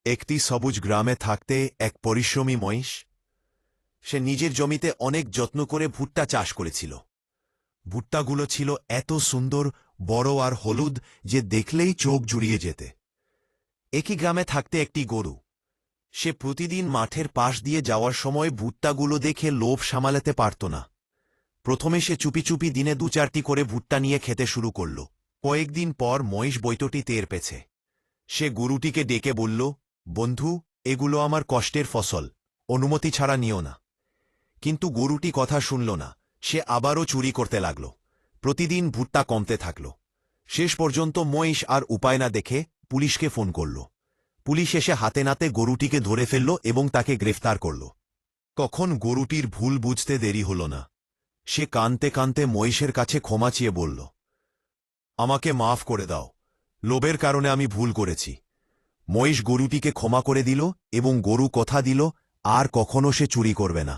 একটি সবুজ গ্রামে থাকতে এক পরিশ্রমী মহিষ। সে নিজের জমিতে অনেক যত্ন করে ভুট্টা চাষ করেছিল। ভুট্টাগুলো ছিল এত সুন্দর, বড় আর হলুদ যে দেখলেই চোখ জুড়িয়ে যেতে। একই গ্রামে থাকতে একটি গরু। সে প্রতিদিন মাঠের পাশ দিয়ে যাওয়ার সময় ভুট্টাগুলো দেখে লোভ সামলাতে পারত না। প্রথমে সে চুপি চুপি দিনে ২-৪টি করে ভুট্টা নিয়ে খেতে শুরু করল। কয়েকদিন পর মহিষ বৈতটি টের পেছে। সে গরুটিকে ডেকে বলল, বন্ধু, এগুলো আমার কষ্টের ফসল, অনুমতি ছাড়া নিও না। কিন্তু গরুটি কথা শুনল না। সে আবারও চুরি করতে লাগল। প্রতিদিন ভুট্টা কমতে থাকল। শেষ পর্যন্ত মহিষ আর উপায় না দেখে পুলিশকে ফোন করল। পুলিশ এসে হাতে নাতে গরুটিকে ধরে ফেলল এবং তাকে গ্রেফতার করল। তখন গরুটির ভুল বুঝতে দেরি হল না। সে কাঁদতে কাঁদতে মহিষের কাছে ক্ষমা চেয়ে বলল, আমাকে মাফ করে দাও, লোভের কারণে আমি ভুল করেছি। মহিষ গরুটিকে ক্ষমা করে দিল এবং গরু কথা দিল আর কখনো সে চুরি করবে না।